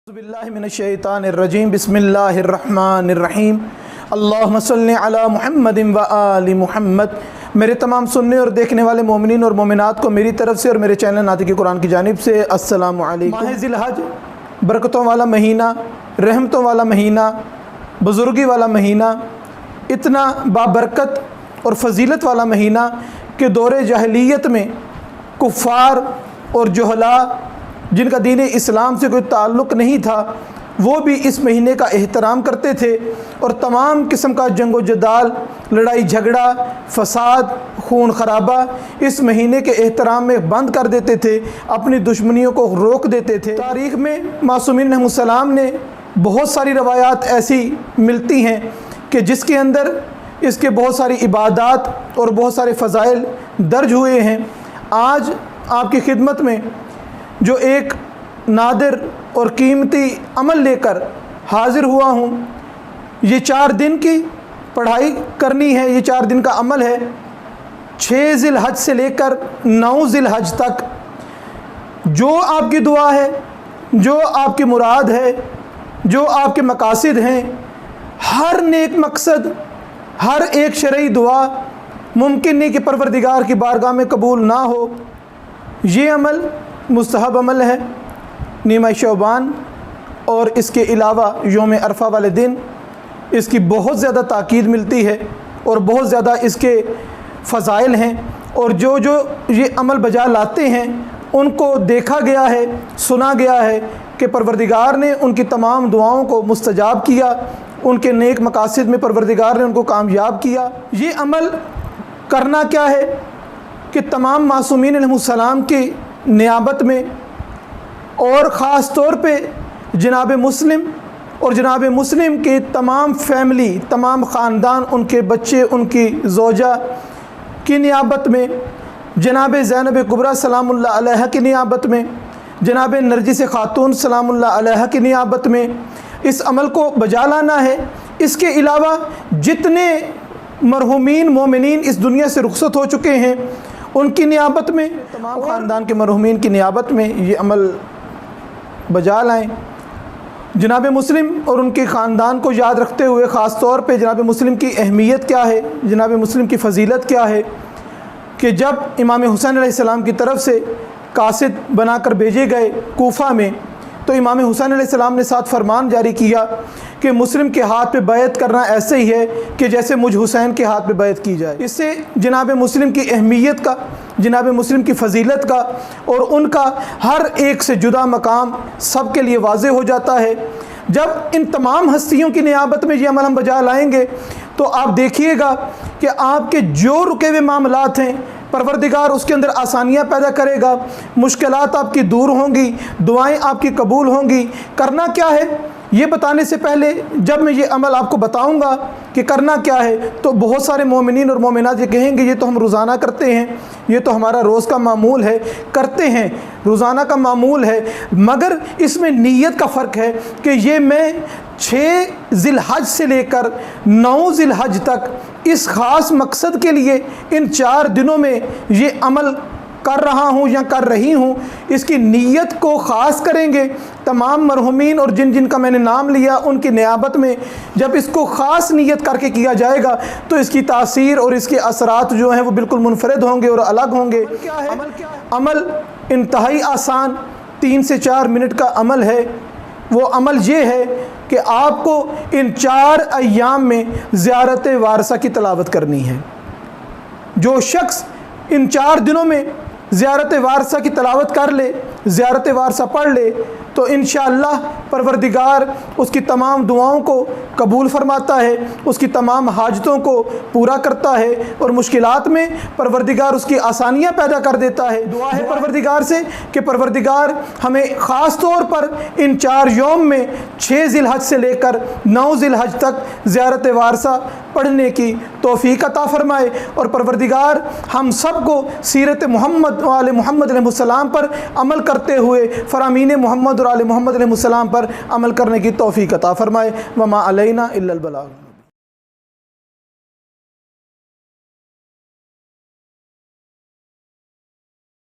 बिल्लाहि मिनश्शैतानिर्रजीम बिस्मिल्लाहिर्रहमानिर्रहीम अल्लाहुम्मा सल्लि अला मुहम्मदिन व आलि मुहम्मद। मेरे तमाम सुनने और देखने वाले मोमिनीन और मोमिनात को मेरी तरफ से और मेरे चैनल नातिक़ कुरान की जानिब से अस्सलामु अलैकुम। माह ज़िलहज बरकतों वाला महीना, रहमतों वाला महीना, बुज़ुर्गी वाला महीना, इतना बाबरकत और फ़जीलत वाला महीना कि दौरे जाहिलियत में कुफ़ार और जुहला जिनका दीन इस्लाम से कोई ताल्लुक़ नहीं था वो भी इस महीने का एहतराम करते थे और तमाम किस्म का जंग व जदाल, लड़ाई झगड़ा, फसाद, खून खराबा इस महीने के एहतराम में बंद कर देते थे, अपनी दुश्मनियों को रोक देते थे। तारीख़ में मासूमीन अलैहिस्सलाम ने बहुत सारी रवायात ऐसी मिलती हैं कि जिसके अंदर इसके बहुत सारी इबादात और बहुत सारे फ़ज़ाइल दर्ज हुए हैं। आज आपकी खिदमत में जो एक नादिर और कीमती अमल लेकर हाज़िर हुआ हूँ, ये 4 दिन की पढ़ाई करनी है। ये 4 दिन का अमल है। 6 ज़िलहज से लेकर 9 ज़िलहज तक जो आपकी दुआ है, जो आपकी मुराद है, जो आपके मकासिद हैं, हर नेक मकसद, हर एक शरई दुआ मुमकिन नहीं कि परवरदिगार की बारगाह में कबूल ना हो। ये अमल मुस्तहब अमल है। नीमा शौबान और इसके अलावा योम अरफा वाले दिन इसकी बहुत ज़्यादा ताकीद मिलती है और बहुत ज़्यादा इसके फ़ज़ाइल हैं और जो जो ये अमल बजा लाते हैं उनको देखा गया है, सुना गया है कि परवरदिगार ने उनकी तमाम दुआओं को मुस्तजाब किया, उनके नेक मकासिद में परवरदिगार ने उनको कामयाब किया। ये अमल करना क्या है कि तमाम मासूमीन अलैहिस्सलाम की नियाबत में और ख़ास तौर पे जनाब मुस्लिम और जनाब मुस्लिम के तमाम फैमिली, तमाम ख़ानदान, उनके बच्चे, उनकी ज़ौजा की नियाबत में, जनाब ज़ैनब कुबरा सलामुल्लाह अलैहा की नियाबत में, जनाब नरगिस खातून सलामुल्लाह अलैहा की नियाबत में इस अमल को बजा लाना है। इसके अलावा जितने मरहूमीन मोमिनीन इस दुनिया से रुखसत हो चुके हैं उनकी नियाबत में, तमाम ख़ानदान के मरहूमीन की नियाबत में ये अमल बजा लाएँ। जनाब मुस्लिम और उनके ख़ानदान को याद रखते हुए ख़ास तौर पे जनाब मुस्लिम की अहमियत क्या है, जनाब मुस्लिम की फ़जीलत क्या है कि जब इमाम हुसैन अलैहिस्सलाम की तरफ से कासिद बनाकर भेजे गए कूफ़ा में तो इमाम हुसैन अलैहिस्सलाम ने साथ फरमान जारी किया कि मुस्लिम के हाथ पे बैत करना ऐसे ही है कि जैसे मुझ हुसैन के हाथ पे बैत की जाए। इससे जनाब मुस्लिम की अहमियत का, जनाब मुस्लिम की फ़जीलत का और उनका हर एक से जुदा मकाम सब के लिए वाज़े हो जाता है। जब इन तमाम हस्तियों की नियाबत में ये अमल हम बजा लाएंगे तो आप देखिएगा कि आपके जो रुके हुए मामलात हैं परवरदिगार उसके अंदर आसानियाँ पैदा करेगा, मुश्किलात आपकी दूर होंगी, दुआएं आपकी कबूल होंगी। करना क्या है ये बताने से पहले जब मैं ये अमल आपको बताऊंगा कि करना क्या है तो बहुत सारे मोमिनीन और मोमिनात ये कहेंगे ये तो हम रोज़ाना करते हैं, ये तो हमारा रोज़ का मामूल है, करते हैं, रोज़ाना का मामूल है, मगर इसमें नीयत का फ़र्क है कि ये मैं 6 ज़िलहज से लेकर 9 ज़िलहज तक इस ख़ास मकसद के लिए इन 4 दिनों में ये अमल कर रहा हूँ या कर रही हूँ। इसकी नीयत को ख़ास करेंगे तमाम मरहूमीन और जिन जिन का मैंने नाम लिया उनकी नियाबत में जब इसको ख़ास नीयत करके किया जाएगा तो इसकी तासीर और इसके असरात जो हैं वो बिल्कुल मुनफरद होंगे और अलग होंगे। क्या है अमल? इंतहाई आसान 3 से 4 मिनट का अमल है। वो अमल ये है कि आपको इन 4 अय्याम में ज़ियारत वारसा की तिलावत करनी है। जो शख्स इन 4 दिनों में ज़ियारत वारसा की तिलावत कर ले, ज़ियारत वारसा पढ़ ले तो इंशाअल्लाह परवरदिगार उसकी तमाम दुआओं को कबूल फरमाता है, उसकी तमाम हाजतों को पूरा करता है और मुश्किलात में परवरदिगार उसकी आसानियाँ पैदा कर देता है। दुआ है परवरदिगार से कि परवरदिगार हमें ख़ास तौर पर इन 4 यौम में 6 ज़िलहज से लेकर 9 ज़िलहज तक ज़ियारत वारसा पढ़ने की तौफ़ीक़ अता फ़रमाए और परवरदिगार हम सब को सीरत मोहम्मद व आले मोहम्मद अलैहिस्सलाम पर अमल करते हुए फ़रामीन मोहम्मद और आले मोहम्मद अलैहिस्सलाम पर अमल करने की तौफ़ीक़ अता फ़रमाए। वमा अलैना इल्लल बलाग।